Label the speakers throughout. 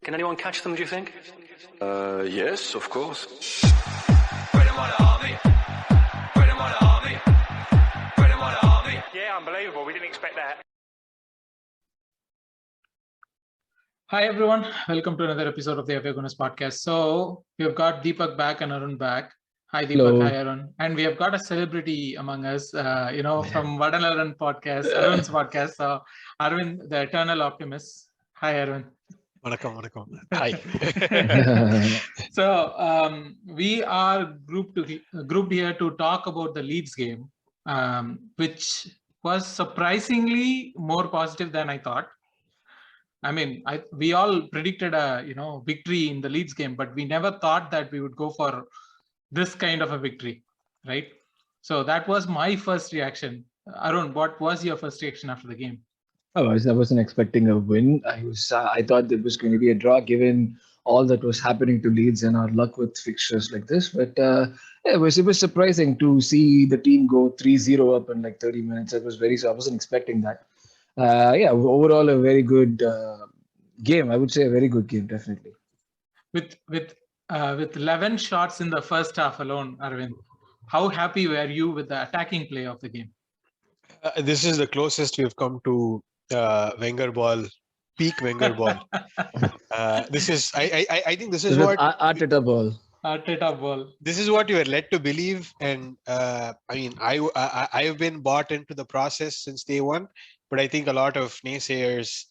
Speaker 1: Can anyone catch them, do you think?
Speaker 2: Yes, of course.
Speaker 1: Yeah, unbelievable. We didn't expect that.
Speaker 3: Hi everyone, welcome to another episode of the Gooners podcast. So we've got Deepak back and Arun back. Hi Deepak,
Speaker 4: Hello.
Speaker 3: hi Arun, and we have got a celebrity among us. From Vada London podcast, Arun's podcast. So Aravind, the eternal optimist. Hi Arun.
Speaker 5: Vanakkam. Hi.
Speaker 3: So we are grouped here to talk about the Leeds game, which was surprisingly more positive than I thought. I mean, we all predicted a victory in the Leeds game, but we never thought that we would go for this kind of a victory, right? So that was my first reaction. Arun, what was your first reaction after the game?
Speaker 4: Oh, I wasn't expecting a win. I thought it was going to be a draw given all that was happening to Leeds and our luck with fixtures like this. But it was surprising to see the team go 3-0 up in like 30 minutes. I wasn't expecting that. Overall a very good game. I would say a very good game, definitely.
Speaker 3: With 11 shots in the first half alone, Aravind, how happy were you with the attacking play of the game?
Speaker 5: This is the closest we've come to Wenger ball, peak Wenger ball. I think this is what
Speaker 4: Arteta ball.
Speaker 3: Arteta ball.
Speaker 5: This is what you are led to believe, and I've been bought into the process since day one. But I think a lot of naysayers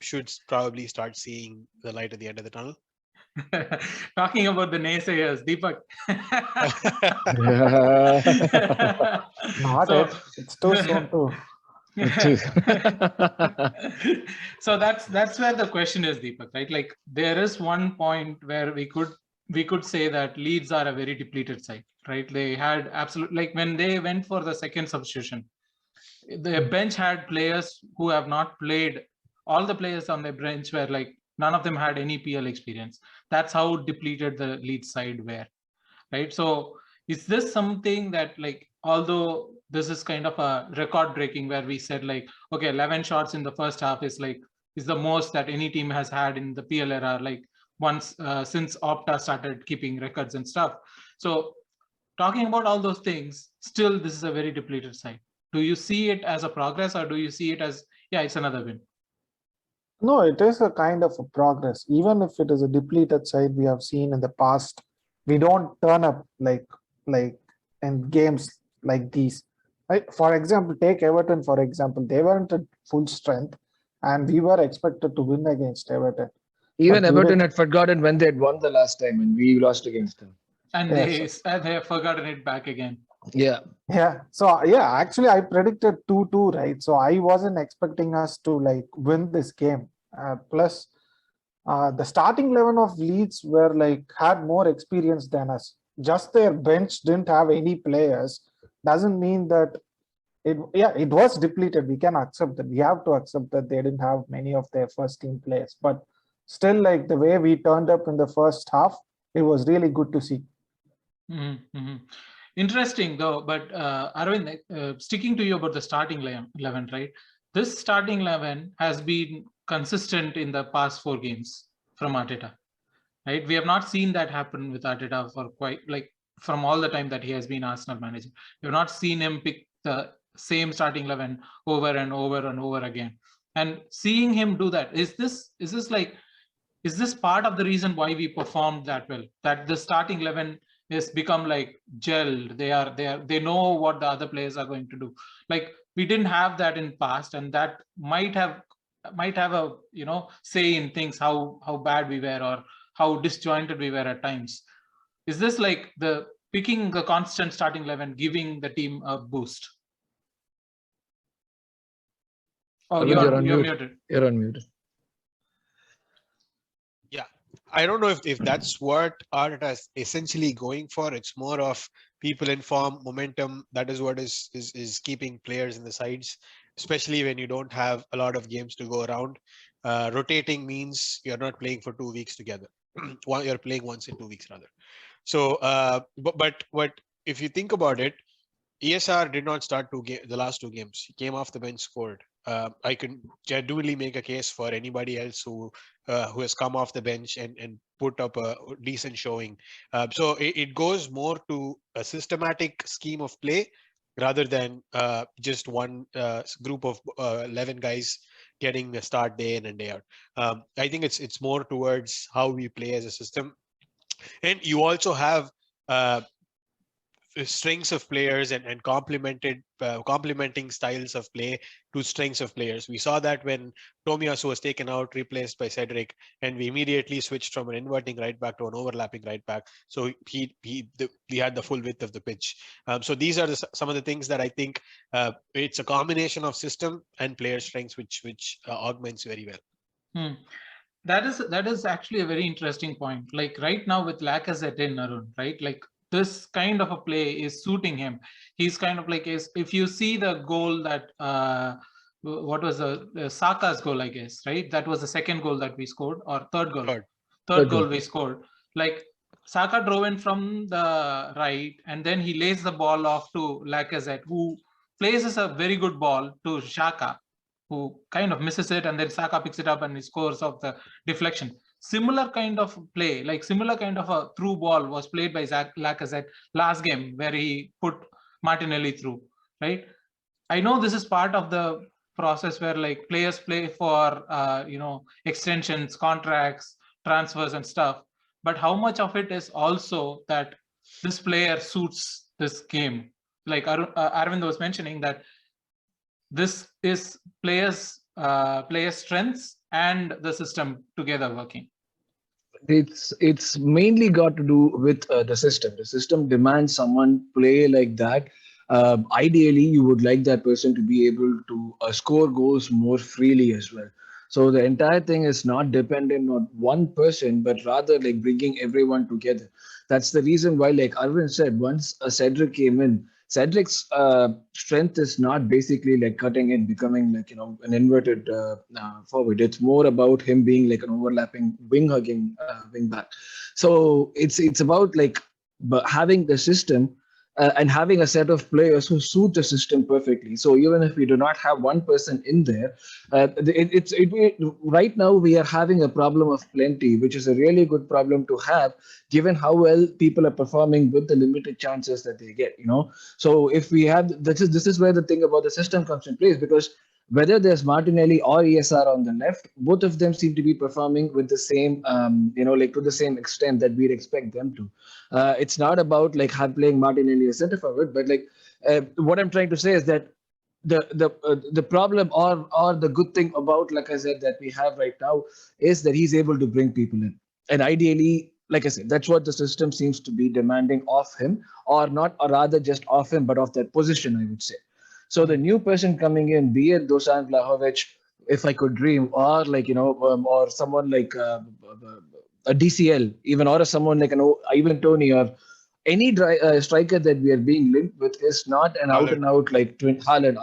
Speaker 5: should probably start seeing the light at the end of the tunnel.
Speaker 3: Talking about the naysayers, Deepak.
Speaker 6: It's too soon too.
Speaker 3: So that's where the question is, Deepak, right? Like there is one point where we could say that Leeds are a very depleted side, right? They had like when they went for the second substitution, the bench had players who have not played. All the players on the bench were like, none of them had any PL experience. That's how depleted the Leeds side were, right? So is this something that, like, although this is kind of a record breaking where we said like, okay, 11 shots in the first half is the most that any team has had in the PL era, like once since Opta started keeping records and stuff. So talking about all those things, still this is a very depleted side. Do you see it as a progress, or do you see it as, yeah, it's another win?
Speaker 6: No, it is a kind of a progress. Even if it is a depleted side, we have seen in the past, we don't turn up like in games like these. Right? For example, take Everton, for example. They weren't at full strength, and we were expected to win against Everton.
Speaker 4: Even Everton had forgotten when they had won the last time, and we lost against them.
Speaker 3: And they have forgotten it back again.
Speaker 4: Yeah.
Speaker 6: So actually I predicted 2-2, right? So I wasn't expecting us to like win this game. Plus the starting 11 of Leeds were like had more experience than us. Just their bench didn't have any players. Doesn't mean that it was depleted. We can accept that. We have to accept that they didn't have many of their first team players. But still, like the way we turned up in the first half, it was really good to see.
Speaker 3: Mm-hmm. Interesting though, but Aravind, sticking to you about the starting 11, right? This starting 11 has been consistent in the past 4 games from Arteta, right? We have not seen that happen with Arteta for from all the time that he has been Arsenal manager. We have not seen him pick the same starting 11 over and over and over again. And seeing him do that, is this part of the reason why we performed that well? That the starting 11 has become like gelled. They know what the other players are going to do. Like we didn't have that in past, and that might have a say in things, how bad we were or how disjointed we were at times. Is this like the picking the constant starting 11 giving the team a boost? Oh, you're muted.
Speaker 4: You're on mute.
Speaker 5: I don't know if that's what Arteta is essentially going for. It's more of people in form, momentum. That is what is keeping players in the sides, especially when you don't have a lot of games to go around. Rotating means you're not playing for 2 weeks together. You're playing once in 2 weeks rather. So, but if you think about it, ESR did not start the last 2 games. He came off the bench, scored. I can genuinely make a case for anybody else who has come off the bench and put up a decent showing. So it goes more to a systematic scheme of play rather than just one group of 11 guys getting a start day in and day out. I think it's more towards how we play as a system. And you also have strengths of players and complementing styles of play to strengths of players. We saw that when Tomiyasu was taken out, replaced by Cedric, and we immediately switched from an inverting right back to an overlapping right back. So we had the full width of the pitch. So these are some of the things that I think it's a combination of system and player strengths which augments very well.
Speaker 3: That is actually a very interesting point. Like right now with Lacazette in, Arun, right? Like this kind of a play is suiting him. He's kind of like, if you see the goal that what was the Saka's goal, I guess, right? That was the second goal that we scored, or third goal. Third goal we scored. Like Saka drove in from the right, and then he lays the ball off to Lacazette, who places a very good ball to Xhaka, who kind of misses it, and then Saka picks it up and he scores off the deflection. Similar kind of play, like similar kind of a through ball was played by Lacazette last game, where he put Martinelli through, right? I know this is part of the process where like players play for extensions, contracts, transfers and stuff, but how much of it is also that this player suits this game? Like Aravind was mentioning that this is players' strengths and the system together working.
Speaker 4: It's mainly got to do with the system. The system demands someone play like that. Ideally, you would like that person to be able to score goals more freely as well. So the entire thing is not dependent on one person, but rather like bringing everyone together. That's the reason why, like Arvind said, once Cedric came in, Cedric's strength is not basically like cutting in, becoming like, an inverted forward. It's more about him being like an overlapping wing hugging wing back. So it's about like having the system and having a set of players who suit the system perfectly. So even if we do not have one person in there, right now we are having a problem of plenty, which is a really good problem to have, given how well people are performing with the limited chances that they get. So if we have this is where the thing about the system comes in place, because whether there's Martinelli or ESR on the left, both of them seem to be performing with the same, like to the same extent that we'd expect them to. It's not about like playing Martinelli as center forward, but like what I'm trying to say is that the problem or the good thing about, like I said, that we have right now is that he's able to bring people in, and ideally, like I said, that's what the system seems to be demanding of him, or not, or rather just of him, but of that position, I would say. So the new person coming in, be it Dusan Vlahovic, if I could dream, or like, or someone like a DCL, even, or someone like an Ivan Toney, or any striker that we are being linked with is not an out-and-out like twin Haaland.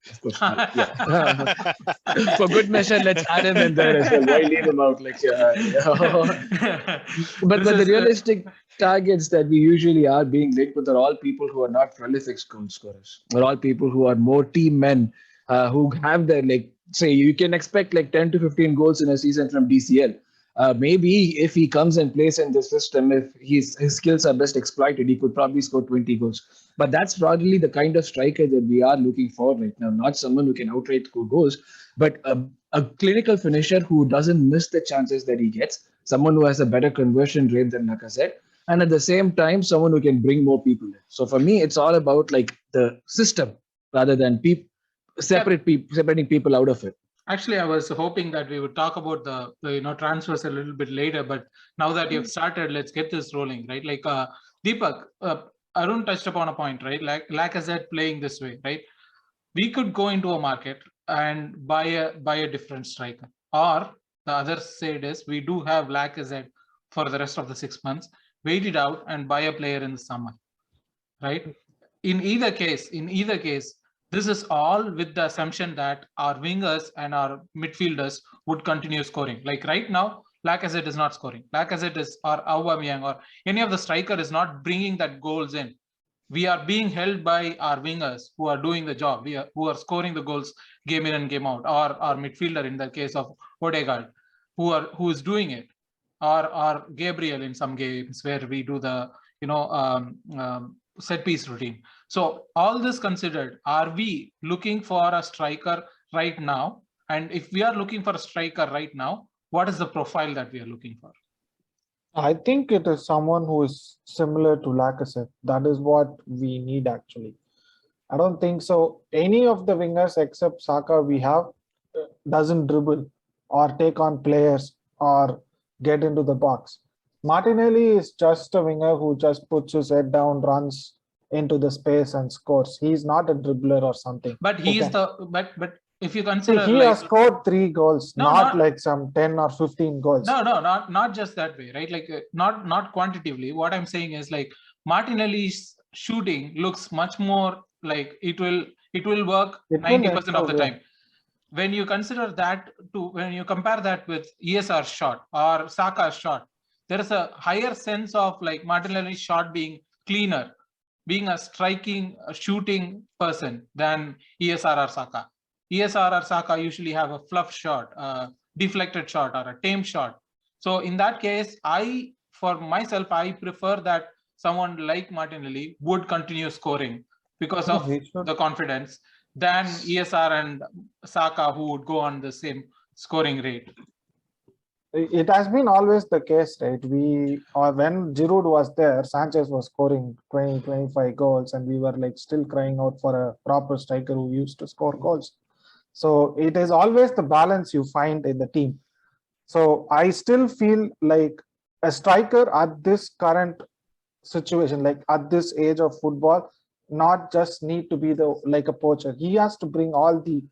Speaker 4: Of course, yeah. For good measure, let's add him in there as well. Why leave him out? Like, but the realistic targets that we usually are being linked with are all people who are not prolific goal scorers. They're all people who are more team men, who have their, like, say, you can expect like 10 to 15 goals in a season from DCL. Maybe if he comes and plays in the system, if his skills are best exploited, he could probably score 20 goals. But that's probably the kind of striker that we are looking for right now. Not someone who can outright score goals, but a clinical finisher who doesn't miss the chances that he gets. Someone who has a better conversion rate than Lacazette. And at the same time, someone who can bring more people in. So for me, it's all about like the system rather than separating people out of it.
Speaker 3: Actually, I was hoping that we would talk about the transfers a little bit later, but now that you've started, let's get this rolling, right? Like Deepak, Arun touched upon a point, right? Like Lacazette playing this way, right? We could go into a market and buy a different striker, or the other side is we do have Lacazette for the rest of the 6 months, wait it out and buy a player in the summer, right? In either case, this is all with the assumption that our wingers and our midfielders would continue scoring. Like right now, Lacazette is not scoring. Lacazette is, or Aubameyang, or any of the striker is not bringing that goals in. we are being held by our wingers who are doing the job, who are scoring the goals game in and game out, or our midfielder in the case of Odegaard, who is doing it, or Gabriel in some games where we do the set piece routine. So all this considered, are we looking for a striker right now? And if we are looking for a striker right now, what is the profile that we are looking for?
Speaker 6: I think it is someone who is similar to Lacazette. That is what we need actually. I don't think so. Any of the wingers except Saka we have doesn't dribble or take on players or get into the box. Martinelli is just a winger who just puts his head down, runs into the space and scores. He's not a dribbler or something.
Speaker 3: But he is but if you consider
Speaker 6: he has scored 3 goals, not like some 10 or 15 goals.
Speaker 3: No, not just that way, right? Like not quantitatively. What I'm saying is like Martinelli's shooting looks much more like it will work 90% of the time. When you consider that when you compare that with ESR's shot or Saka's shot, there is a higher sense of like Martinelli's shot being cleaner, being a striking, shooting person than ESR or Saka. ESR or Saka usually have a fluff shot, a deflected shot, or a tame shot. So in that case, for myself, I prefer that someone like Martinelli would continue scoring because of the confidence than ESR and Saka who would go on the same scoring rate.
Speaker 6: It has been always the case, right? When Giroud was there, Sanchez was scoring 20, 25 goals, and we were like still crying out for a proper striker who used to score goals. So it is always the balance you find in the team. So I still feel like a striker at this current situation, like at this age of football, not just need to be like a poacher. He has to bring all the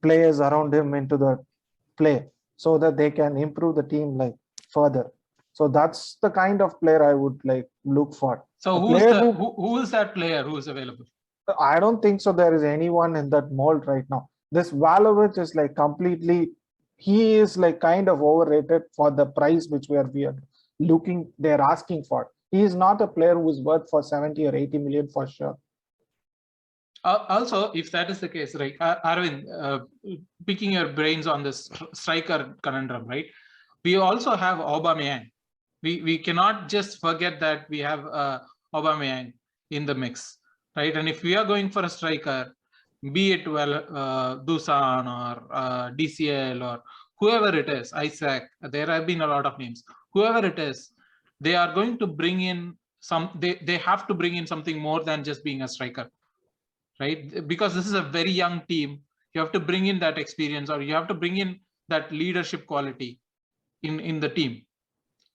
Speaker 6: players around him into the play so that they can improve the team like further. So that's the kind of player I would like look for.
Speaker 3: So who is that player who is available?
Speaker 6: I don't think so there is anyone in that mold right now. This Vlahovic is like completely, he is like kind of overrated for the price which they're asking for. He is not a player who is worth for 70 or 80 million for sure.
Speaker 3: Also, if that is the case, right, Aravind, picking your brains on this striker conundrum, right? We also have Aubameyang. We cannot just forget that we have Aubameyang in the mix, right? And if we are going for a striker, be it Dusan or DCL or whoever it is, Isaac, there have been a lot of names. Whoever it is, they are going to bring in they have to bring in something more than just being a striker, right? Because this is a very young team. You have to bring in that experience, or you have to bring in that leadership quality in the team,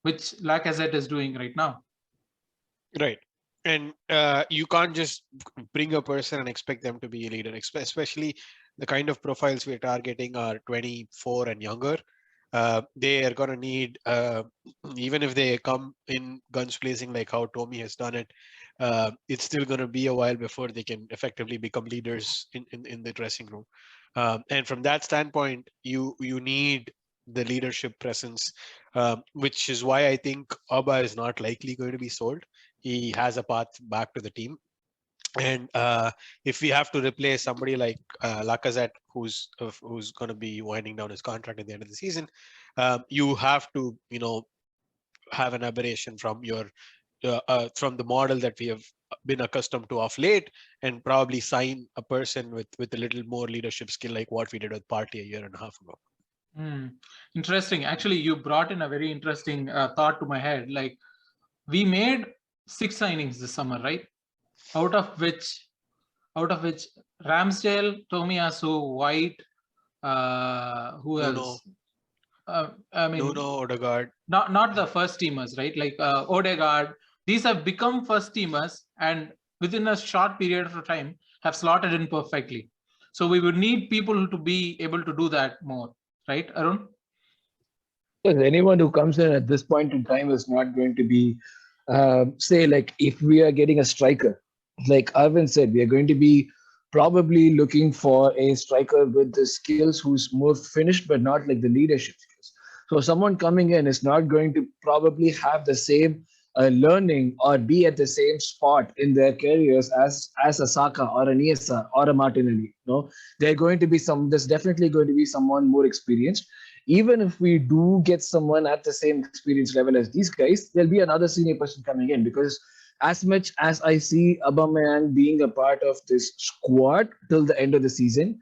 Speaker 3: which Lacazette is doing right now.
Speaker 5: Right. And you can't just bring a person and expect them to be a leader, especially the kind of profiles we're targeting are 24 and younger. They are going to need, even if they come in guns blazing like how Tommy has done it, it's still going to be a while before they can effectively become leaders in the dressing room. And from that standpoint, you need the leadership presence, which is why I think Auba is not likely going to be sold. He has a path back to the team. And if we have to replace somebody like Lacazette, who's going to be winding down his contract at the end of the season, you have to, have an aberration from from the model that we have been accustomed to of late, and probably sign a person with a little more leadership skill, like what we did with Partey a year and a half ago.
Speaker 3: Interesting. Actually, you brought in a very interesting thought to my head. Like, we made 6 signings this summer, right? Out of which Ramsdale, Tomiyasu, White, who else?
Speaker 5: Nuno, Odegaard.
Speaker 3: Not the first teamers, right? Like Odegaard. These have become first teamers, and within a short period of time have slotted in perfectly. So we would need people to be able to do that more, right, Arun?
Speaker 4: Yes, anyone who comes in at this point in time is not going to be, say, like if we are getting a striker, like Aravind said, we are going to be probably looking for a striker with the skills who's more finished, but not like the leadership skills. So someone coming in is not going to probably have the same learning or be at the same spot in their careers as a Saka or a Niesa or a Martinelli. No, they're going to be there's definitely going to be someone more experienced. Even if we do get someone at the same experience level as these guys, there'll be another senior person coming in, because as much as I see Aubameyang being a part of this squad till the end of the season,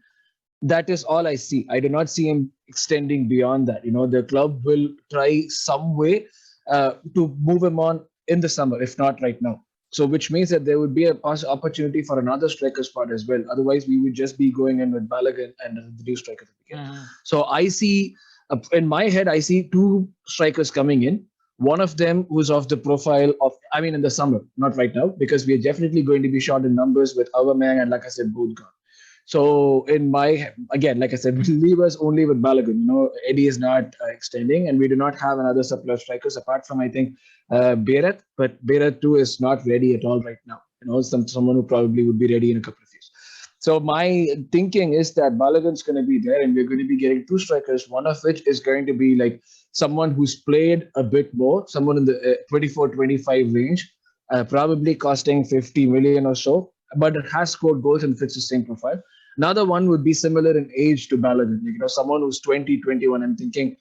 Speaker 4: that is all I see. I do not see him extending beyond that. The club will try some way to move him on in the summer, if not right now. So, which means that there would be an opportunity for another striker spot as well. Otherwise, we would just be going in with Balogun and the new striker at the beginning. So, I see in my head, I see two strikers coming in. One of them who's of the profile of, in the summer, not right now, because we are definitely going to be short in numbers with Aubameyang and, like I said, both gone. So in my, again, like I said, we'll leave us only with Balogun. Eddie is not extending, and we do not have another surplus strikers apart from, I think, Beirat. But Beirat too is not ready at all right now. Someone who probably would be ready in a couple of years. So my thinking is that Balogun's going to be there, and we're going to be getting two strikers, one of which is going to be like someone who's played a bit more, someone in the 24-25 range, probably costing 50 million or so, but it has scored goals and fits the same profile. Another one would be similar in age to Balogun, someone who's 20, 21. I'm thinking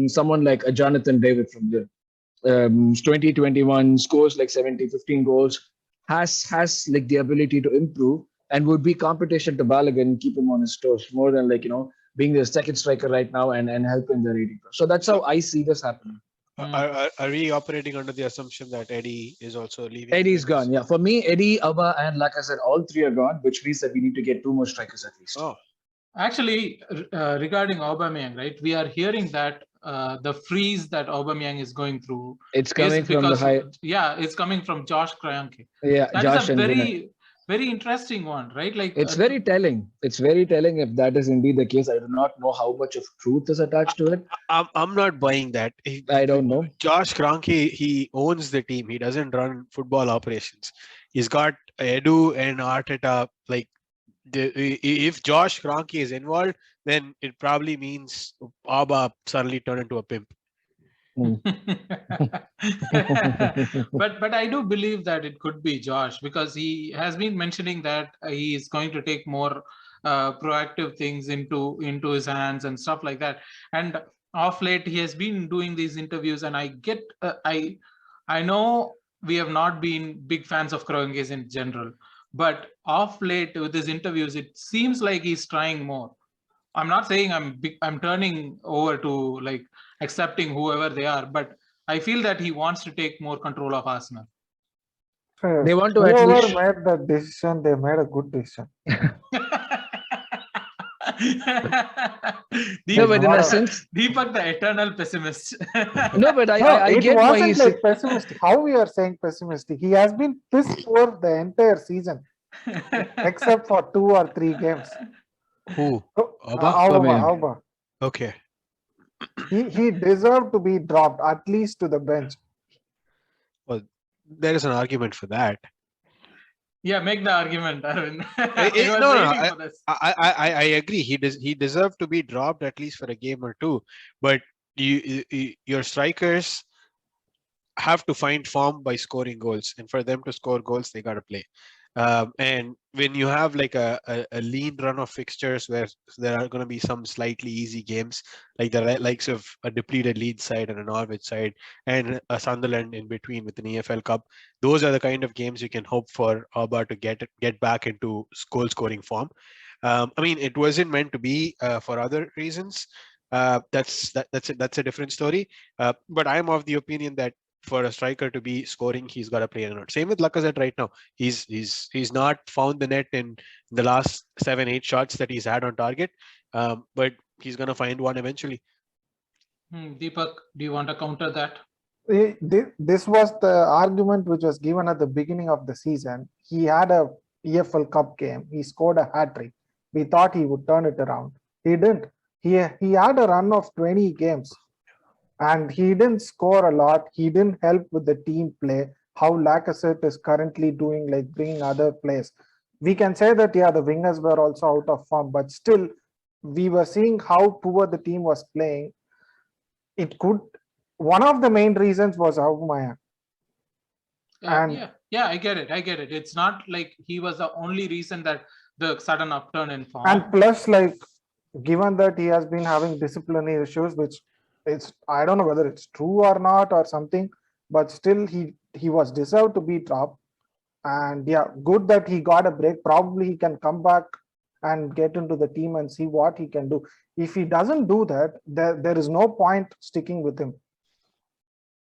Speaker 4: someone like a Jonathan David from there. 20, 21, scores like 17, 15 goals, has like the ability to improve and would be competition to Balogun, keep him on his toes more than being the second striker right now and helping the rating. So that's how I see this happening.
Speaker 5: Are we operating under the assumption that Eddie is also leaving?
Speaker 4: Eddie's gone, yeah. For me, Eddie, Abba, and like I said, all three are gone, which means that we need to get two more strikers at least.
Speaker 5: Oh.
Speaker 3: Actually, regarding Aubameyang, right, we are hearing that the freeze that Aubameyang is going through,
Speaker 4: it's coming from the high.
Speaker 3: Yeah, it's coming from Josh Kroenke.
Speaker 4: Yeah,
Speaker 3: that
Speaker 4: Josh
Speaker 3: is a very interesting one, right? Like
Speaker 4: it's very telling. It's very telling if that is indeed the case. I do not know how much of truth is attached to it.
Speaker 5: I'm not buying that.
Speaker 4: I don't know.
Speaker 5: Josh Kroenke, he owns the team. He doesn't run football operations. He's got Edu and Arteta. Like, if Josh Kroenke is involved, then it probably means Abba suddenly turned into a pimp.
Speaker 3: but I do believe that it could be Josh, because he has been mentioning that he is going to take more proactive things into his hands and stuff like that. And of late he has been doing these interviews, and I get I know we have not been big fans of Kroenke in general, but of late with his interviews it seems like he's trying more. I'm not saying I'm turning over to like accepting whoever they are, but I feel that he wants to take more control of Arsenal.
Speaker 4: They want to
Speaker 6: whoever
Speaker 4: at least
Speaker 6: made the decision, they made a good decision.
Speaker 4: No, but in a sense,
Speaker 3: Deepak, the eternal pessimist.
Speaker 4: No, but I
Speaker 6: it
Speaker 4: get why
Speaker 6: wasn't
Speaker 4: he's
Speaker 6: like pessimistic. How we are saying pessimistic? He has been pissed poor the entire season, except for 2 or 3 games.
Speaker 5: Who?
Speaker 6: Auba.
Speaker 5: Okay.
Speaker 6: He deserved to be dropped, at least to the bench.
Speaker 5: Well, there is an argument for that.
Speaker 3: Yeah, make the argument, Arun.
Speaker 5: I agree. He deserved to be dropped at least for a game or two. But your strikers have to find form by scoring goals, and for them to score goals, they got to play. And when you have like a lean run of fixtures where there are going to be some slightly easy games, like the likes of a depleted Leeds side and a Norwich side and a Sunderland in between with an EFL Cup, those are the kind of games you can hope for Auba to get back into goal scoring form. It wasn't meant to be for other reasons. That's a different story. But I'm of the opinion that for a striker to be scoring, he's got to play a lot. Same with Lacazette right now. He's not found the net in the last 7-8 shots that he's had on target, but he's going to find one eventually.
Speaker 3: Deepak, do you want to counter that?
Speaker 6: This was the argument which was given at the beginning of the season. He had a EFL Cup game. He scored a hat-trick. We thought he would turn it around. He didn't. He had a run of 20 games. And he didn't score a lot. He didn't help with the team play. How Lacazette is currently doing, like bringing other players. We can say that, yeah, the wingers were also out of form, but still, we were seeing how poor the team was playing. One of the main reasons was Aubameyang. And
Speaker 3: I get it. It's not like he was the only reason that the sudden upturn in form.
Speaker 6: and plus, like, given that he has been having disciplinary issues, which I don't know whether it's true or not or something, but still he was deserved to be dropped. And yeah, good that he got a break. Probably he can come back and get into the team and see what he can do. If he doesn't do that, there is no point sticking with him.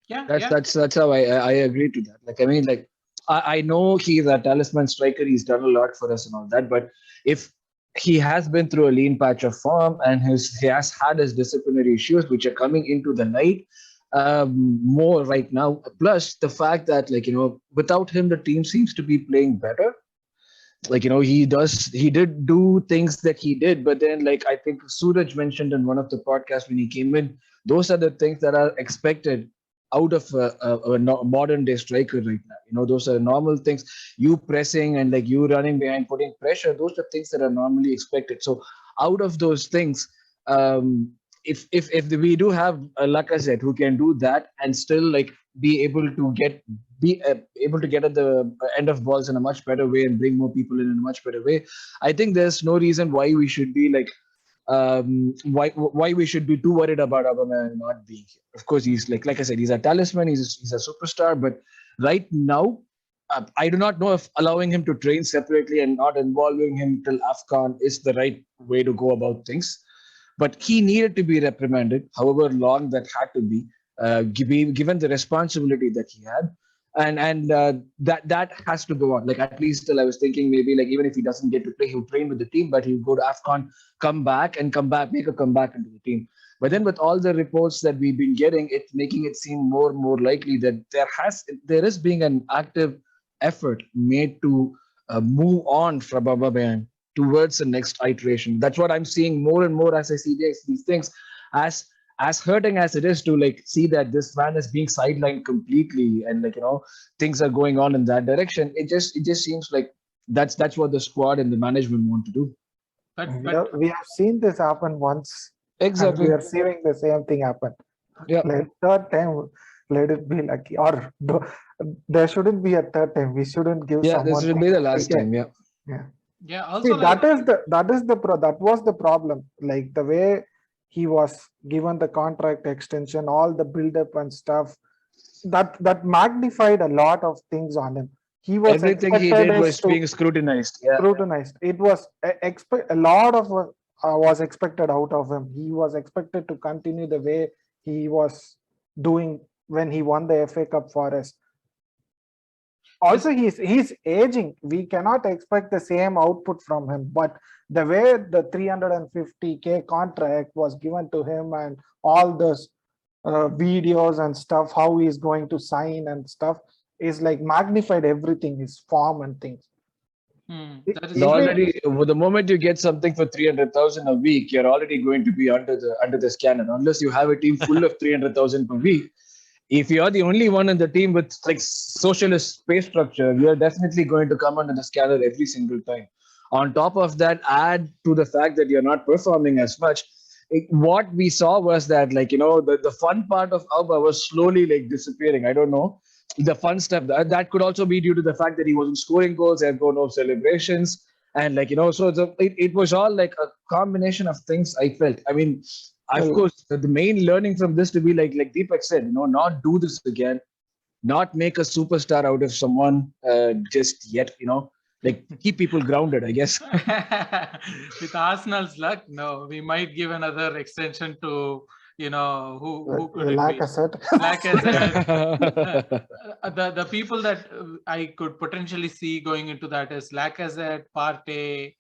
Speaker 4: That's how I agree to that. Like, I mean, like, I know he's a talisman striker. He's done a lot for us and all that. But if he has been through a lean patch of form and he has had his disciplinary issues, which are coming into the light more right now. Plus the fact that, like, without him, the team seems to be playing better. Like, he did do things that he did, but then, like, I think Suraj mentioned in one of the podcasts when he came in, those are the things that are expected out of a modern day striker right now. Those are normal things. You pressing and, like, you running behind, putting pressure, those are things that are normally expected. So out of those things, if we do have a Lacazette who can do that and still, like, be able to get at the end of balls in a much better way and bring more people in a much better way, I think there's no reason why we should be like why we should be too worried about Aubameyang not being here. Of course, he's like I said, he's a talisman, he's a superstar, but right now, I do not know if allowing him to train separately and not involving him till AFCON is the right way to go about things. But he needed to be reprimanded, however long that had to be, given the responsibility that he had. And that has to go on. Like, at least till I was thinking maybe, like, even if he doesn't get to play, he'll train with the team, but he'll go to AFCON, make a comeback into the team. But then with all the reports that we've been getting, it's making it seem more and more likely that there is being an active effort made to move on from Aubameyang towards the next iteration. That's what I'm seeing more and more as I see these things. As hurting as it is to, like, see that this man is being sidelined completely and, like, things are going on in that direction, it just seems like that's what the squad and the management want to do.
Speaker 3: But
Speaker 6: we have seen this happen once.
Speaker 4: Exactly.
Speaker 6: And we are seeing the same thing happen.
Speaker 4: Yeah.
Speaker 6: Like, third time, let it be lucky. Or there shouldn't be a third time. We shouldn't give someone.
Speaker 4: This should be the last time.
Speaker 3: Also,
Speaker 6: see, that was the problem. Like, the way he was given the contract extension, all the build-up and stuff, that magnified a lot of things on him. He was
Speaker 4: everything he did was being scrutinized.
Speaker 6: Scrutinized. It was a lot of was expected out of him. He was expected to continue the way he was doing when he won the FA Cup for us. Also, he's aging. We cannot expect the same output from him. But the way the 350k contract was given to him and all those videos and stuff, how he's going to sign and stuff, is like magnified everything, his form and things.
Speaker 4: Already, the moment you get something for 300,000 a week, you're already going to be under the scanner. Unless you have a team full of 300,000 per week. If you're the only one in the team with, like, socialist pay structure, you're definitely going to come under the scanner every single time. On top of that, add to the fact that you're not performing as much. What we saw was that, like, the fun part of Auba was slowly, like, disappearing. I don't know. The fun stuff, that could also be due to the fact that he wasn't scoring goals, there were no celebrations. And, like, so it was all like a combination of things, I felt. I mean, of course, the main learning from this to be like Deepak said, not do this again, not make a superstar out of someone just yet, like, keep people grounded, I guess.
Speaker 3: With Arsenal's luck, no, we might give another extension to, who could it
Speaker 6: Lacazette.
Speaker 3: be? Lacazette. The people that I could potentially see going into that is Lacazette, Partey,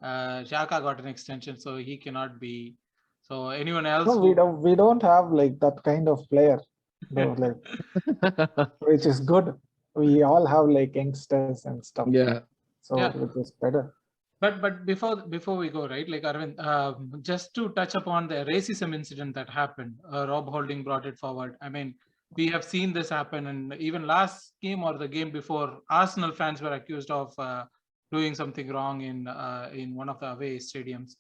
Speaker 3: Xhaka got an extension, so he cannot be. So anyone else?
Speaker 6: No, we don't have, like, that kind of player, though, like, which is good. We all have, like, youngsters and stuff.
Speaker 4: Yeah.
Speaker 6: So it is better.
Speaker 3: But before we go, right, like, Aravind, just to touch upon the racism incident that happened, Rob Holding brought it forward. I mean, we have seen this happen, and even last game or the game before, Arsenal fans were accused of doing something wrong in one of the away stadiums.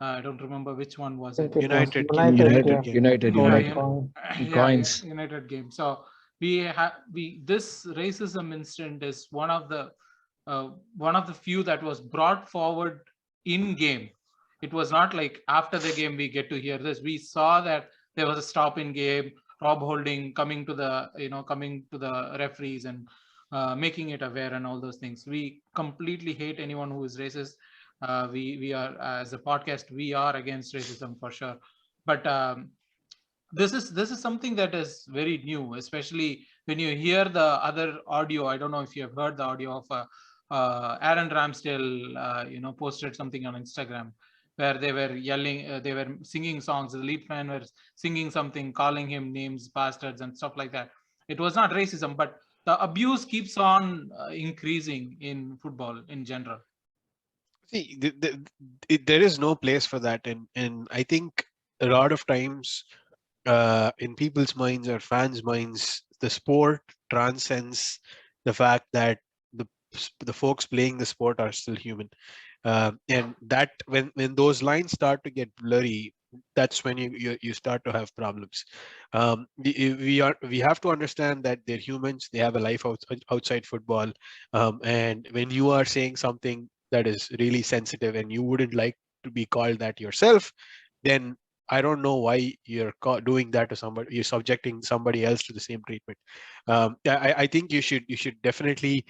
Speaker 3: I don't remember which one was it.
Speaker 5: United
Speaker 3: United
Speaker 4: game.
Speaker 3: game. So this racism incident is one of the few that was brought forward in game. It was not like after the game we get to hear this. We saw that there was a stop in game, Rob Holding coming to the referees and making it aware and all those things. We completely hate anyone who is racist. We are, as a podcast, we are against racism for sure. But this is something that is very new, especially when you hear the other audio. I don't know if you have heard the audio of Aaron Ramsdale, posted something on Instagram where they were yelling, they were singing songs. The lead fan were singing something, calling him names, bastards, and stuff like that. It was not racism, but the abuse keeps on increasing in football in general.
Speaker 5: See, there is no place for that, and I think a lot of times, in people's minds or fans' minds, the sport transcends the fact that the folks playing the sport are still human, and that when those lines start to get blurry, that's when you start to have problems. We have to understand that they're humans. They have a life outside football, and when you are saying something that is really sensitive and you wouldn't like to be called that yourself, then I don't know why you're doing that to somebody. You're subjecting somebody else to the same treatment. I think you should definitely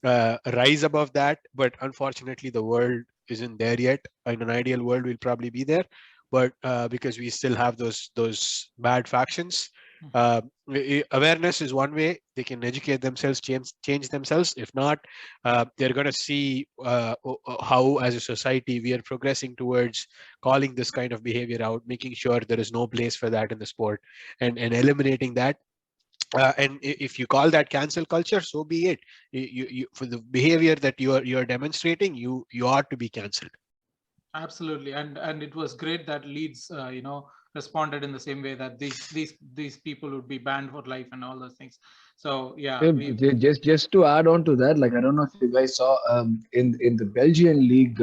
Speaker 5: rise above that, but unfortunately the world isn't there yet. In an ideal world we'll probably be there, but because we still have those bad factions. Awareness is one way. They can educate themselves, change themselves. If not, they're going to see how as a society we are progressing towards calling this kind of behavior out, making sure there is no place for that in the sport, and eliminating that. And if you call that cancel culture, so be it. You for the behavior that you're demonstrating, you ought to be cancelled.
Speaker 3: Absolutely, and it was great that Leeds, responded in the same way, that these people would be banned for life and all those things. So yeah,
Speaker 4: Just to add on to that, like I don't know if you guys saw in the Belgian league,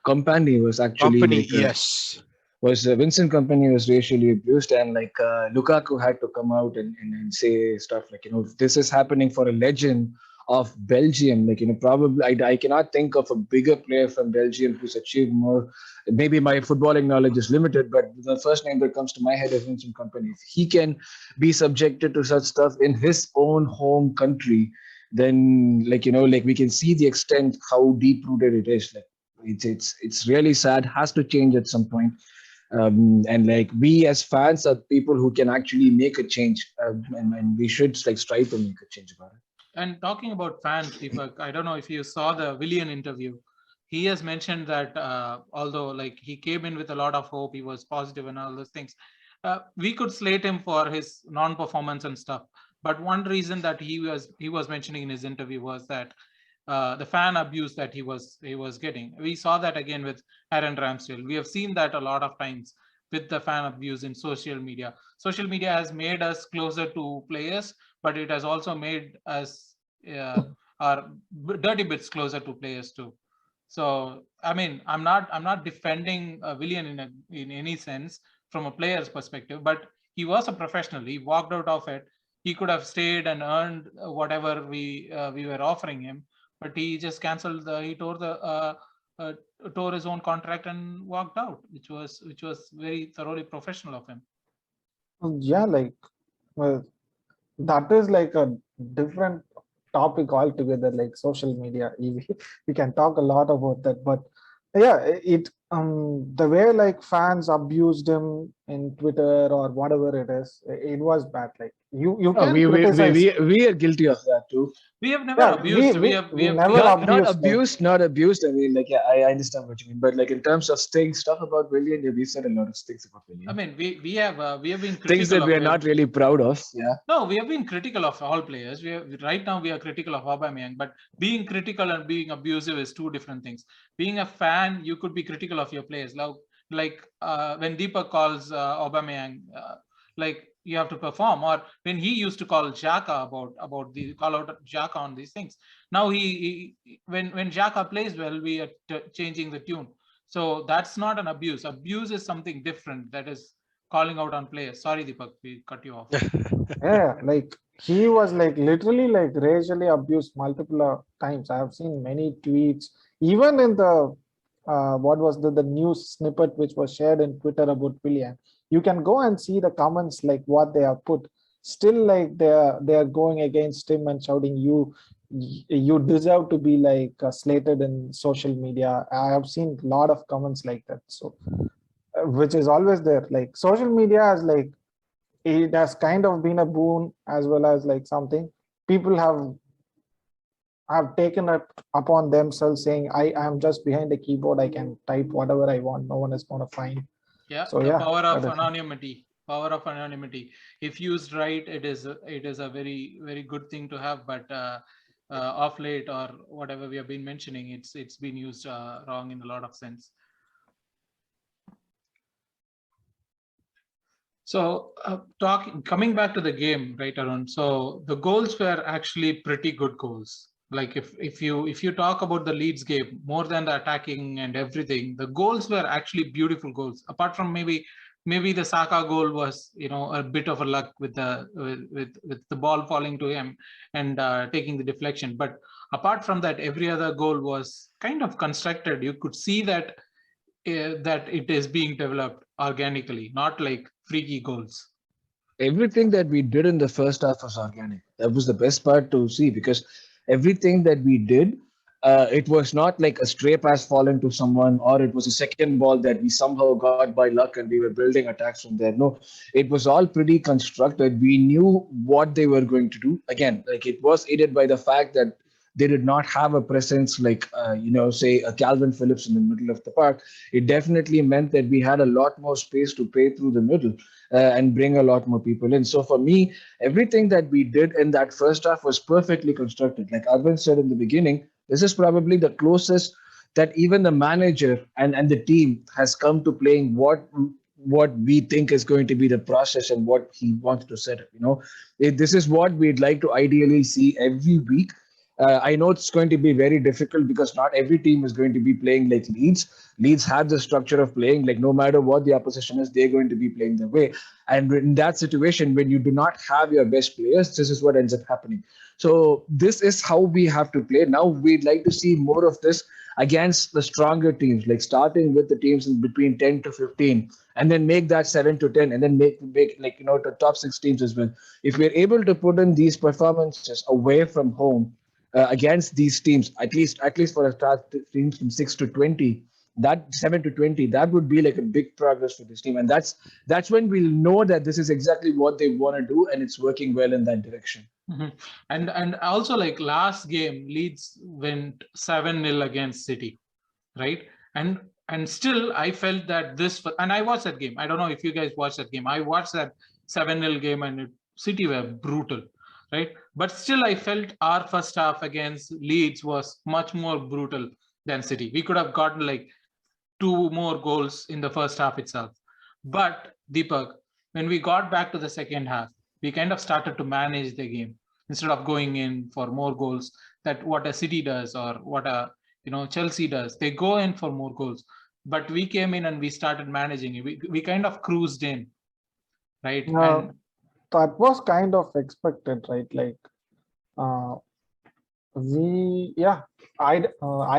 Speaker 4: Company was actually
Speaker 5: Yes.
Speaker 4: Was Vincent Company was racially abused, and like Lukaku had to come out and say stuff like, this is happening for a legend of Belgium. Like, probably I cannot think of a bigger player from Belgium who's achieved more. Maybe my footballing knowledge is limited, but the first name that comes to my head is Vincent Company. If he can be subjected to such stuff in his own home country, then like we can see the extent how deep rooted it is. Like it's really sad. Has to change at some point. And like we as fans are people who can actually make a change, and we should like strive to make a change about it.
Speaker 3: And talking about fans, Deepak, I don't know if you saw the Willian interview. He has mentioned that although like he came in with a lot of hope, he was positive and all those things. We could slate him for his non-performance and stuff. But one reason that he was mentioning in his interview was that the fan abuse that he was getting. We saw that again with Aaron Ramsdale. We have seen that a lot of times with the fan abuse in social media. Social media has made us closer to players, but it has also made us our dirty bits closer to players too. So I mean, I'm not defending Willian in any sense from a player's perspective, but he was a professional. He walked out of it. He could have stayed and earned whatever we were offering him, but he just cancelled. He tore his own contract and walked out, which was very thoroughly professional of him.
Speaker 6: Yeah, like well, that is like a different topic altogether. Like social media, we can talk a lot about that, but yeah, it the way like fans abused him in Twitter or whatever it is, it was bad. Like you can criticize.
Speaker 4: We are guilty of that too.
Speaker 3: We have never abused. We have
Speaker 6: never abused.
Speaker 4: Not abused. I mean, like, yeah, I understand what you mean, but like in terms of saying stuff about Willian, yeah, we said a lot of things about Willian.
Speaker 3: I mean, we have been critical
Speaker 4: things that we are not really proud of. Yeah.
Speaker 3: No, we have been critical of all players. Right now we are critical of Aubameyang, but being critical and being abusive is two different things. Being a fan, you could be critical of your players. Like when Deepak calls Aubameyang, like you have to perform, or when he used to call Xhaka about the call out Xhaka on these things. Now when Xhaka plays well, we are changing the tune. So that's not an abuse. Abuse is something different. That is calling out on players. Sorry, Deepak, we cut you off.
Speaker 6: Yeah, like he was like literally like racially abused multiple times. I have seen many tweets, even in the what was the news snippet which was shared in Twitter about Willian. You can go and see the comments like what they have put. Still, like they are going against him and shouting, "You deserve to be like slated in social media." I have seen a lot of comments like that. So, which is always there. Like social media has like it has kind of been a boon as well as like something people have taken it upon themselves saying I am just behind the keyboard, I can type whatever I want, no one is going to find.
Speaker 3: Yeah,
Speaker 6: So
Speaker 3: the
Speaker 6: yeah,
Speaker 3: power of
Speaker 6: that is-
Speaker 3: anonymity. Power of anonymity. If used right, it is a very, very good thing to have. But off late or whatever we have been mentioning, it's been used wrong in a lot of sense. So coming back to the game, right, Arun? So the goals were actually pretty good goals. Like if you talk about the Leeds game, more than the attacking and everything, the goals were actually beautiful goals. Apart from maybe the Saka goal was, you know, a bit of a luck with the ball falling to him and taking the deflection. But apart from that, every other goal was kind of constructed. You could see that that it is being developed organically, not like freaky goals.
Speaker 4: Everything that we did in the first half was organic. That was the best part to see because everything that we did, it was not like a stray pass falling to someone or it was a second ball that we somehow got by luck and we were building attacks from there. No, it was all pretty constructed. We knew what they were going to do. Again, like it was aided by the fact that they did not have a presence like, say a Calvin Phillips in the middle of the park. It definitely meant that we had a lot more space to play through the middle and bring a lot more people in. So for me, everything that we did in that first half was perfectly constructed. Like Aravind said in the beginning, this is probably the closest that even the manager and the team has come to playing what we think is going to be the process and what he wants to set up. This is what we'd like to ideally see every week. I know it's going to be very difficult because not every team is going to be playing like Leeds. Leeds have the structure of playing like no matter what the opposition is, they're going to be playing their way. And in that situation, when you do not have your best players, this is what ends up happening. So this is how we have to play. Now we'd like to see more of this against the stronger teams, like starting with the teams in between 10 to 15, and then make that 7 to 10, and then make like the top 6 teams as well. If we're able to put in these performances away from home, against these teams, at least for a start, teams from 6 to 20, that 7 to 20, that would be like a big progress for this team, and that's when we'll know that this is exactly what they want to do, and it's working well in that direction.
Speaker 3: Mm-hmm. And also like last game, Leeds went 7-0 against City, right? And still I felt that and I watched that game. I don't know if you guys watched that game. I watched that 7-0 game and City were brutal. Right, but still I felt our first half against Leeds was much more brutal than City. We could have gotten like 2 more goals in the first half itself. But Deepak, when we got back to the second half, we kind of started to manage the game instead of going in for more goals. That what a City does or what a Chelsea does. They go in for more goals, but we came in and we started managing it. We kind of cruised in, right? And
Speaker 6: that was kind of expected, right? Like I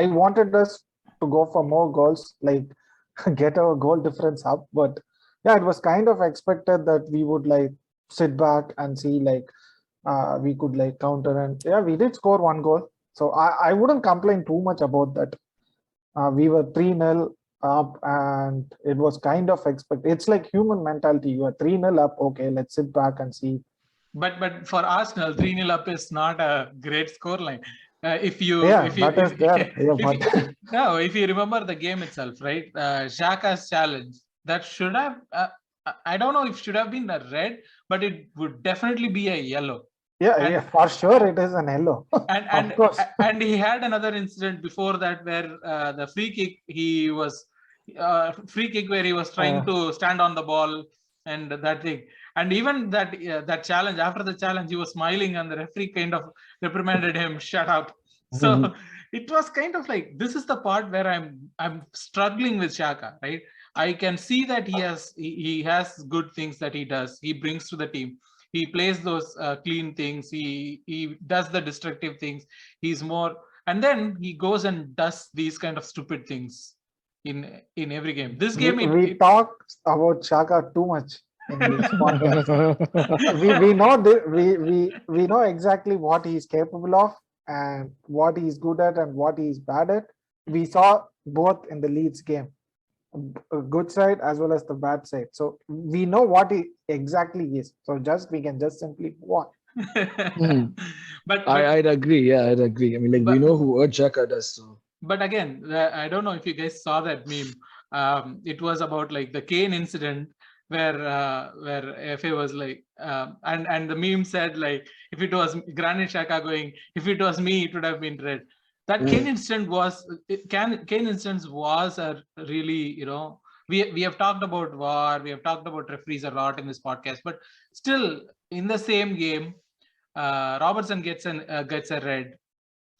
Speaker 6: wanted us to go for more goals, like get our goal difference up, but yeah, it was kind of expected that we would like sit back and see like we could like counter, and yeah, we did score 1 goal, so I wouldn't complain too much about that. We were 3-0 up and it was kind of expected. It's like human mentality. You are 3-0 up, okay, let's sit back and see.
Speaker 3: But for Arsenal, 3-0 up is not a great scoreline. If you remember the game itself, right? Xhaka's challenge that should have I don't know if should have been a red, but it would definitely be a yellow.
Speaker 6: Yeah, for sure it is an yellow.
Speaker 3: And
Speaker 6: of course.
Speaker 3: And he had another incident before that where the free kick where he was trying to stand on the ball and that thing. And even that challenge, after the challenge, he was smiling and the referee kind of reprimanded him, shut up. So it was kind of like, this is the part where I'm struggling with Xhaka, right? I can see that he has good things that he does. He brings to the team. He plays those clean things. He does the destructive things. He's more, and then he goes and does these kind of stupid things in every game. This game,
Speaker 6: we talked about Xhaka too much in this podcast. We know exactly what he's capable of and what he's good at and what he's bad at. We saw both in the Leeds game, a good side as well as the bad side. So we know what he exactly is. So we can just simply move on.
Speaker 3: but
Speaker 4: I'd agree. Yeah, I'd agree. I mean, like we know who Xhaka does. So.
Speaker 3: But again, I don't know if you guys saw that meme. It was about like the Kane incident where FA was like, and the meme said like, if it was Granit Xhaka going, if it was me, it would have been red. That Kane incident was a really, we have talked about VAR, we have talked about referees a lot in this podcast, but still in the same game, Robertson gets a red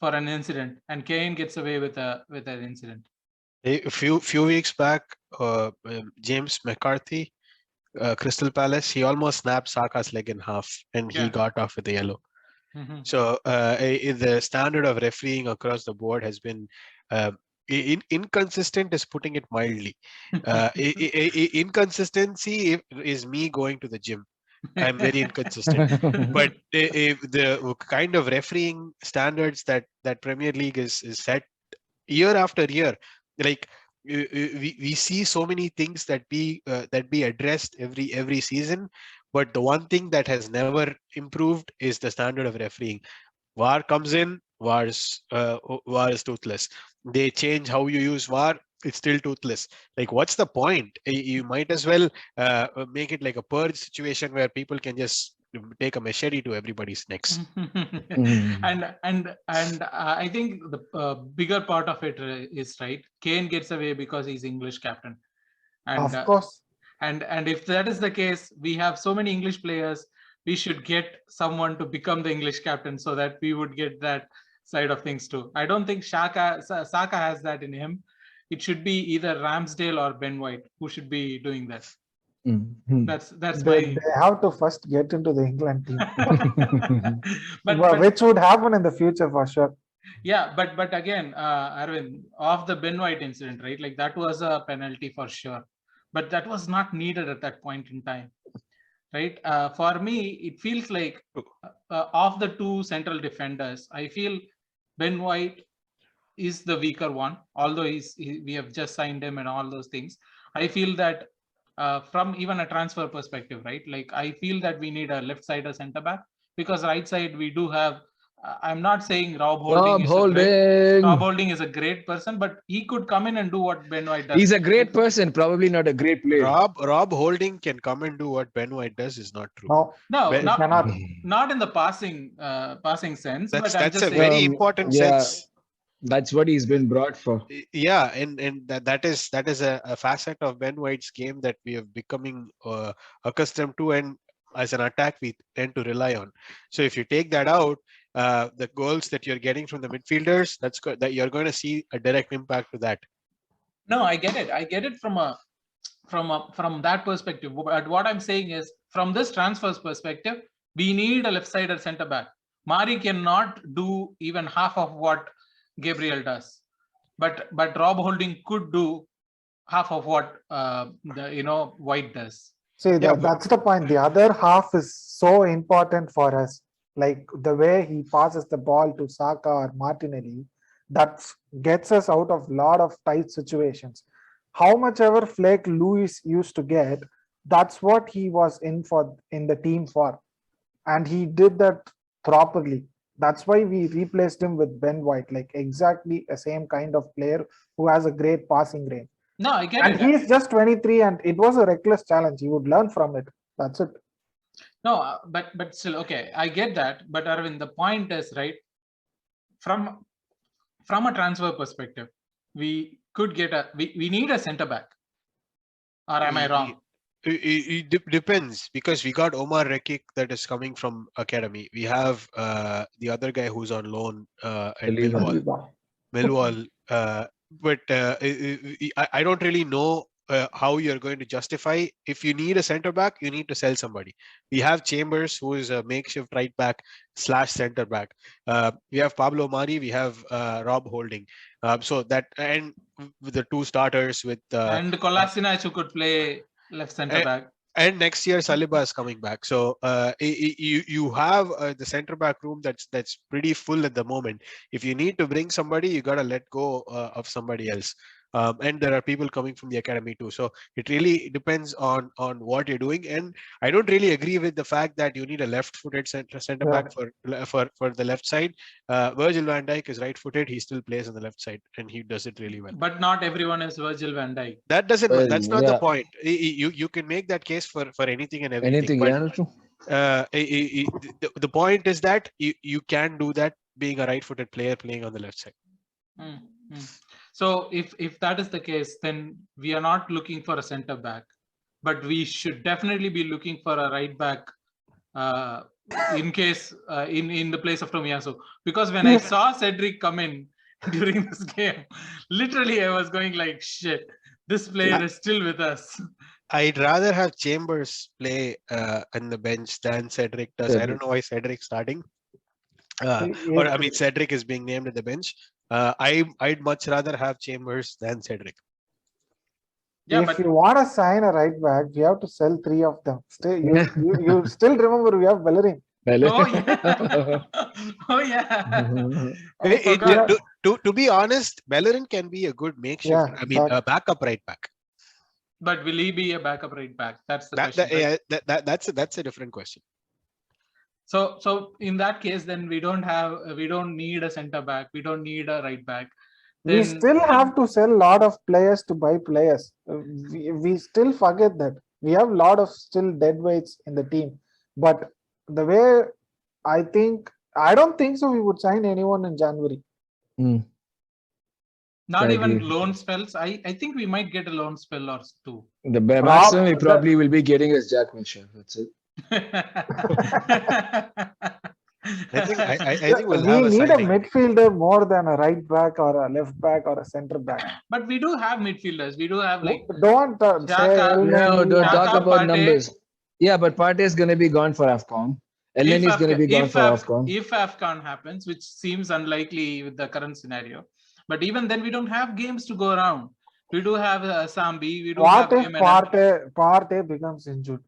Speaker 3: for an incident, and Kane gets away with an incident.
Speaker 5: A few weeks back, James McCarthy, Crystal Palace, he almost snapped Saka's leg in half, and he got off with a yellow. Mm-hmm. So the standard of refereeing across the board has been inconsistent, is putting it mildly. Inconsistency is me going to the gym. I'm very inconsistent. But the kind of refereeing standards that Premier League is set year after year, like we see so many things that be addressed every season. But the one thing that has never improved is the standard of refereeing. VAR comes in, VAR is toothless. They change how you use VAR, it's still toothless. Like, what's the point? You might as well make it like a purge situation where people can just take a machete to everybody's necks.
Speaker 3: And I think the bigger part of it is, right, Kane gets away because he's English captain. And,
Speaker 6: of course.
Speaker 3: And if that is the case, we have so many English players. We should get someone to become the English captain so that we would get that side of things too. I don't think Saka has that in him. It should be either Ramsdale or Ben White who should be doing that.
Speaker 6: Mm-hmm. They have to first get into the England team, but which would happen in the future for sure.
Speaker 3: Yeah, but again, Aravind, of the Ben White incident, right? Like that was a penalty for sure, but that was not needed at that point in time, right? For me, it feels like of the two central defenders, I feel Ben White is the weaker one. Although we have just signed him and all those things, I feel that from even a transfer perspective, right? Like I feel that we need a left-sider centre back, because right side we do have. I'm not saying Rob Holding is a great person, but he could come in and do what Ben White does.
Speaker 4: He's a great person, probably not a great player.
Speaker 5: Rob Holding can come and do what Ben White does is not true.
Speaker 3: Not in the passing sense.
Speaker 5: That's a very important sense.
Speaker 4: That's what he's been brought for.
Speaker 5: Yeah, and that is a facet of Ben White's game that we are becoming accustomed to, and as an attack we tend to rely on. So if you take that out, the goals that you're getting from the midfielders, that you're going to see a direct impact to that.
Speaker 3: No, I get it from that perspective. But what I'm saying is, from this transfers perspective, we need a left-sided centre back. Mari cannot do even half of what Gabriel does, but Rob Holding could do half of what White does.
Speaker 6: See, that's the point. The other half is so important for us. Like the way he passes the ball to Saka or Martinelli, that gets us out of a lot of tight situations. How much ever flake Lewis used to get, that's what he was in the team for, and he did that properly. That's why we replaced him with Ben White, like exactly the same kind of player who has a great passing range.
Speaker 3: No, I get it.
Speaker 6: And he's just 23, and it was a reckless challenge. He would learn from it. That's it.
Speaker 3: No, but still, okay, I get that. But Aravind, the point is, right, from a transfer perspective, we could get we need a centre back. Or am I wrong?
Speaker 5: It depends, because we got Omar Rekik that is coming from academy. We have the other guy who's on loan at Millwall. But I don't really know how you're going to justify. If you need a centre back, you need to sell somebody. We have Chambers, who is a makeshift right back / centre back. We have Pablo Mari, we have Rob Holding. So that, and with the two starters with
Speaker 3: and Kolasinac, who could play left centre back.
Speaker 5: And next year Saliba is coming back. So you have the centre back room that's pretty full at the moment. If you need to bring somebody, you got to let go of somebody else. And there are people coming from the academy too. So it really depends on what you're doing. And I don't really agree with the fact that you need a left-footed centre back for the left side. Virgil van Dijk is right-footed. He still plays on the left side, and he does it really well.
Speaker 3: But not everyone is Virgil van Dijk.
Speaker 5: That doesn't. That's not the point. You can make that case for anything and everything. The point is that you can do that being a right-footed player playing on the left side.
Speaker 3: So if that is the case, then we are not looking for a centre back, but we should definitely be looking for a right back in case in the place of Tomiyasu. Because when I saw Cedric come in during this game, literally I was going like, shit, this player is still with us.
Speaker 5: I'd rather have Chambers play on the bench than Cedric does. I don't know why Cedric's starting. Or I mean, Cedric is being named at the bench. I'd much rather have Chambers than Cedric.
Speaker 6: Yeah, if you want to sign a right back, you have to sell 3 of them. You still remember we have Bellerin.
Speaker 3: Oh yeah. Oh yeah.
Speaker 5: To be honest, Bellerin can be a good makeshift. A backup right back.
Speaker 3: But will he be a backup right back? That's the question.
Speaker 5: That's a different question.
Speaker 3: So in that case, then we don't need a centre back. We don't need a right back.
Speaker 6: Then, we still have to sell a lot of players to buy players. We still forget that we have a lot of still dead weights in the team. But the way I don't think so. We would sign anyone in January.
Speaker 3: Not even loan spells. I think we might get a loan spell or 2.
Speaker 4: The maximum we probably will be getting is Jack Wilshere. That's it.
Speaker 5: I think
Speaker 6: we need a midfielder more than a right back or a left back or a centre back.
Speaker 3: But we do have midfielders. We do have like.
Speaker 6: Don't
Speaker 4: don't talk about numbers. Yeah, but Partey is going to be gone for AFCON. Elneny is going to be gone for AFCON.
Speaker 3: If AFCON happens, which seems unlikely with the current scenario, but even then we don't have games to go around. We do have Sambi. We do
Speaker 6: have Partey becomes injured?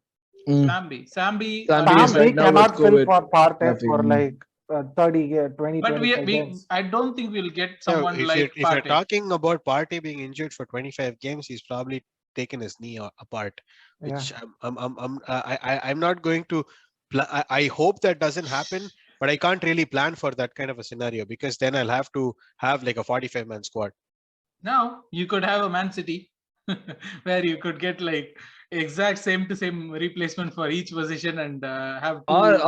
Speaker 3: Sambi
Speaker 6: cannot fill for Partey for like 20
Speaker 3: but I don't think we'll get someone
Speaker 5: if you're talking about Partey being injured for 25 games, he's probably taken his knee apart, which I'm not going to I hope that doesn't happen, but I can't really plan for that kind of a scenario, because then I'll have to have like a 45-man squad.
Speaker 3: Now you could have a Man City where you could get like exact same replacement for each position and have
Speaker 4: or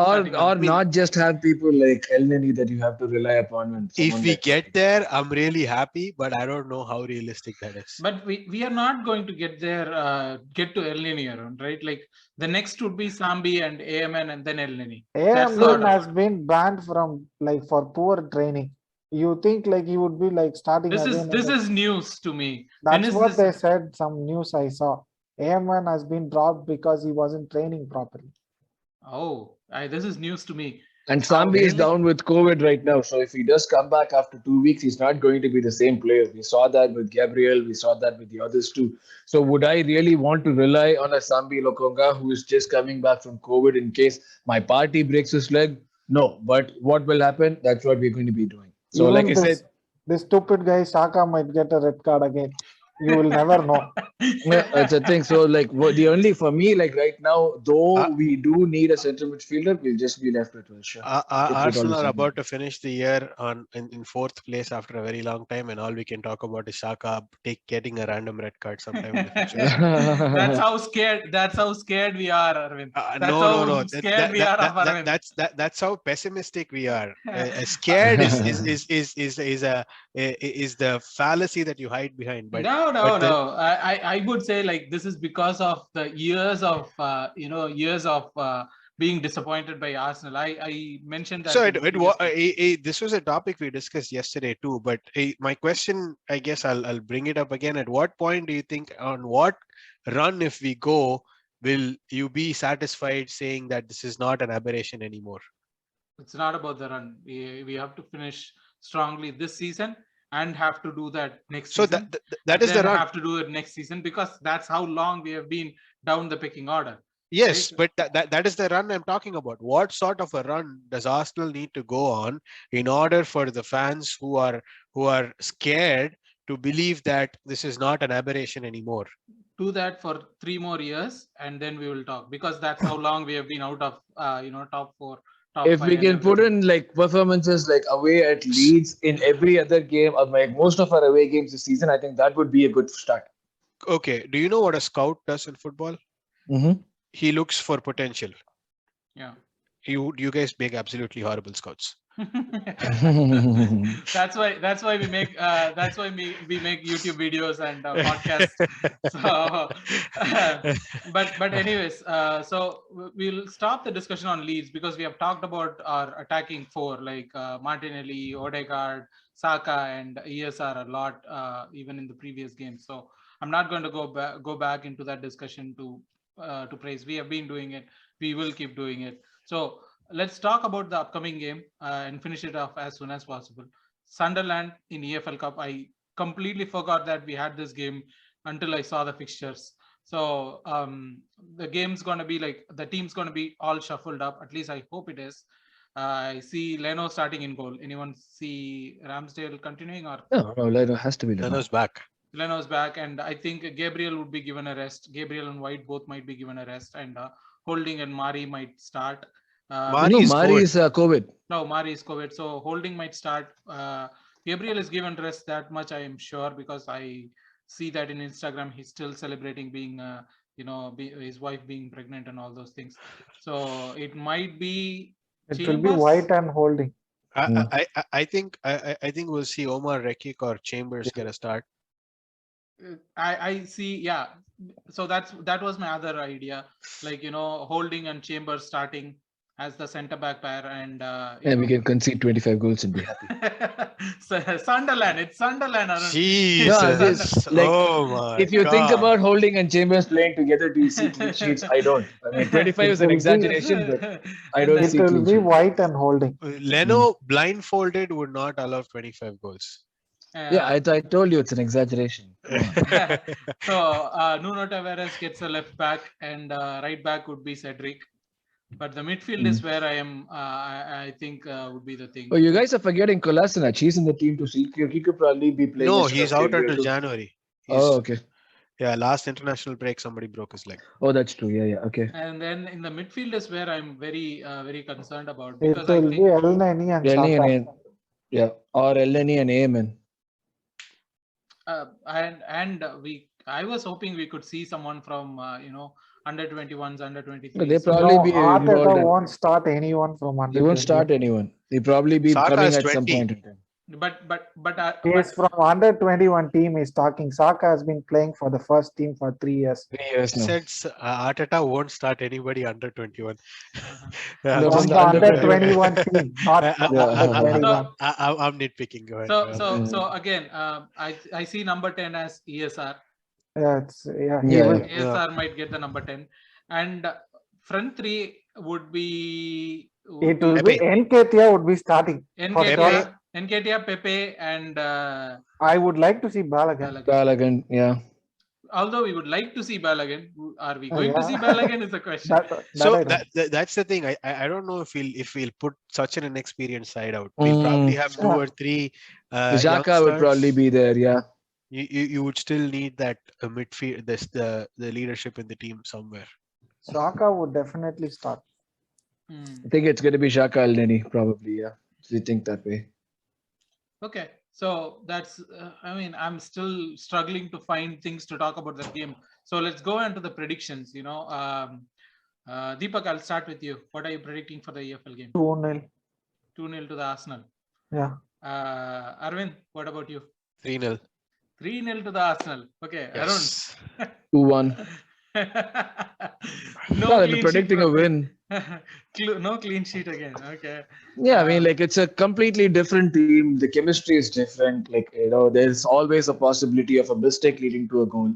Speaker 4: not just have people like Elneny that you have to rely upon.
Speaker 5: If we get there, I'm really happy, but I don't know how realistic that is.
Speaker 3: But we are not going to get there, get to Elneny around, right? Like the next would be Sambi and AMN and then Elneny.
Speaker 6: AMN has been banned from like for poor training. You think like he would be like starting?
Speaker 3: This is news to me.
Speaker 6: That's what they said. Some news I saw. AMN has been dropped because he wasn't training properly.
Speaker 3: Oh, this is news to me.
Speaker 4: And Sambi is down with COVID right now. So if he does come back after 2 weeks, he's not going to be the same player. We saw that with Gabriel. We saw that with the others too. So would I really want to rely on a Sambi Lokonga who is just coming back from COVID in case my party breaks his leg? No. But what will happen? That's what we're going to be doing. So
Speaker 6: even I said, this stupid guy Saka might get a red card again. You will never know.
Speaker 4: That's the thing. So like for me, like right now, though we do need a central midfielder, we'll just be left with Wilshere.
Speaker 5: Arsenal are about to finish the year in 4th place after a very long time, and all we can talk about is Xhaka getting a random red card sometime in the future.
Speaker 3: That's how scared we are, Aravind.
Speaker 5: No. That's how pessimistic we are. Scared is the fallacy that you hide behind. But
Speaker 3: no. I would say like this is because of the years of being disappointed by Arsenal. I mentioned that.
Speaker 5: So
Speaker 3: in the previous game.
Speaker 5: this was a topic we discussed yesterday too. But my question, I guess I'll bring it up again. At what point do you think, on what run if we go, will you be satisfied saying that this is not an aberration anymore?
Speaker 3: It's not about the run. We have to finish strongly this season and have to do that next
Speaker 5: So
Speaker 3: season.
Speaker 5: that is the run.
Speaker 3: Have to do it next season because that's how long we have been down the picking order.
Speaker 5: Yes,
Speaker 3: right?
Speaker 5: but that is the run I'm talking about. What sort of a run does Arsenal need to go on in order for the fans who are scared to believe that this is not an aberration anymore?
Speaker 3: Do that for 3 more years and then we will talk, because that's how long we have been out of top 4, top
Speaker 4: If
Speaker 3: 5
Speaker 4: we
Speaker 3: and
Speaker 4: can put
Speaker 3: everything.
Speaker 4: in like performances like away at Leeds in every other game, or like most of our away games this season, I think that would be a good start.
Speaker 5: Okay, do you know what a scout does in football?
Speaker 4: Mm-hmm.
Speaker 5: He looks for potential.
Speaker 3: Yeah.
Speaker 5: You guys make absolutely horrible scouts.
Speaker 3: That's why we make we make YouTube videos and podcasts. So but anyways, so we'll stop the discussion on Leeds because we have talked about our attacking four like Martinelli, Odegaard, Saka and ESR a lot even in the previous game. So I'm not going to go back into that discussion to praise. We have been doing it, we will keep doing it. So let's talk about the upcoming game and finish it off as soon as possible. Sunderland in EFL Cup. I completely forgot that we had this game until I saw the fixtures. So the game's going to be like, the team's going to be all shuffled up. At least I hope it is. I see Leno starting in goal. Anyone see Ramsdale continuing or?
Speaker 4: No, Leno has to be Leno.
Speaker 5: Leno's back.
Speaker 3: Leno's back, and I think Gabriel would be given a rest. Gabriel and White both might be given a rest, and Holding and Mari might start.
Speaker 4: Mari is COVID.
Speaker 3: No, Mari is COVID. So Holding might start. Gabriel is given rest, that much I am sure, because I see that in Instagram he's still celebrating being, his wife being pregnant and all those things. So it might be.
Speaker 6: It will be White and Holding.
Speaker 5: I think we'll see Omar Rekik or Chambers get a start.
Speaker 3: I see, yeah. So that was my other idea, like Holding and Chambers starting as the centre back pair, and
Speaker 4: we can concede 25 goals and be happy.
Speaker 3: So Sunderland, it's Sunderland.
Speaker 5: Jesus,
Speaker 4: oh my! If you think about Holding and Chambers playing together, do you see clean sheets? I don't. I mean, 25 is an exaggeration, but I don't see clean sheets.
Speaker 6: It will be White and Holding.
Speaker 5: Leno blindfolded would not allow 25 goals.
Speaker 4: Yeah, I told you it's an exaggeration.
Speaker 3: So Nuno Tavares gets a left back, and right back would be Cedric. But the midfield is where I am. I think would be the thing.
Speaker 4: Oh, you guys are forgetting Kolasinac. He's in the team to see. He could probably be playing.
Speaker 5: No, he's out until January.
Speaker 4: Okay.
Speaker 5: Yeah, last international break, somebody broke his leg.
Speaker 4: Oh, that's true. Yeah, okay.
Speaker 3: And then in the midfield is where I'm very, very concerned about.
Speaker 6: Because it will be Elneny and Saka.
Speaker 4: Yeah, or Elneny and Ayman.
Speaker 3: I was hoping we could see someone from under 21s, under 23s.
Speaker 4: They probably be
Speaker 6: Arteta won't start anyone from under.
Speaker 4: He won't start anyone. He'll probably be
Speaker 5: Saka
Speaker 4: coming at
Speaker 5: 20.
Speaker 4: some point in time.
Speaker 3: But
Speaker 6: he's from under 21 team. He's talking. Saka has been playing for the first team for 3 years.
Speaker 4: 3 years now.
Speaker 5: Said Arteta won't start anybody under 21.
Speaker 6: No, from the under 21 team.
Speaker 5: I'm nitpicking. Go ahead.
Speaker 3: So again, I see number 10 as ESR. ESR might get the number 10, and front three would be.
Speaker 6: It will be Nketiah would be starting.
Speaker 3: Nketiah, Pepe, and
Speaker 6: I would like to see
Speaker 4: Balogun, yeah.
Speaker 3: Although we would like to see Balogun, are we going to see Balogun is the question.
Speaker 5: That's the thing. I don't know if we'll put such an inexperienced side out. We'll probably have 2 or 3.
Speaker 4: Xhaka would probably be there, yeah.
Speaker 5: You would still need that midfield, the leadership in the team somewhere.
Speaker 6: Xhaka would definitely start.
Speaker 4: I think it's going to be Xhaka Elneny, probably, yeah. So you think that way.
Speaker 3: Okay, so that's, I'm still struggling to find things to talk about that game. So let's go into the predictions, Deepak, I'll start with you. What are you predicting for the EFL game?
Speaker 6: 2-0.
Speaker 3: 2-0 to the Arsenal.
Speaker 6: Yeah.
Speaker 3: Aravind, what about you?
Speaker 5: 3-0.
Speaker 3: 3-0 to the Arsenal. Okay,
Speaker 5: yes.
Speaker 3: Arun.
Speaker 4: 2-1.
Speaker 3: No
Speaker 4: they're
Speaker 3: clean
Speaker 4: predicting
Speaker 3: sheet
Speaker 4: a win.
Speaker 3: No clean sheet again. Okay.
Speaker 4: Yeah, I mean, like it's a completely different team. The chemistry is different. Like, there's always a possibility of a mistake leading to a goal.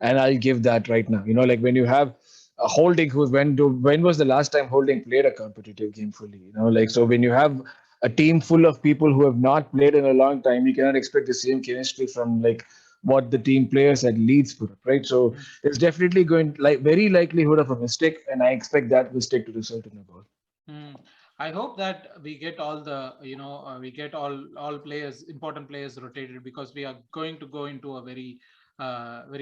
Speaker 4: And I'll give that right now. Like when you have a Holding when was the last time Holding played a competitive game fully? Like so when you have a team full of people who have not played in a long time, you cannot expect the same chemistry from like what the team players at Leeds put up, right? So there's definitely very likelihood of a mistake, and I expect that mistake to result in a goal.
Speaker 3: I hope that we get all the, we get all players, important players rotated, because we are going to go into a very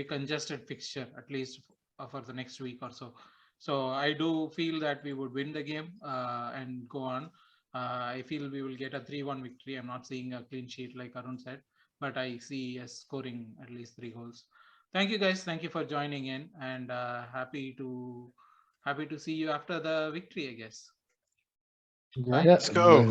Speaker 3: congested fixture, at least for the next week or so. So I do feel that we would win the game and go on. I feel we will get a 3-1 victory. I'm not seeing a clean sheet like Arun said, but I see us scoring at least 3 goals. Thank you guys. Thank you for joining in, and happy to see you after the victory, I guess.
Speaker 6: Yeah.
Speaker 5: Let's go.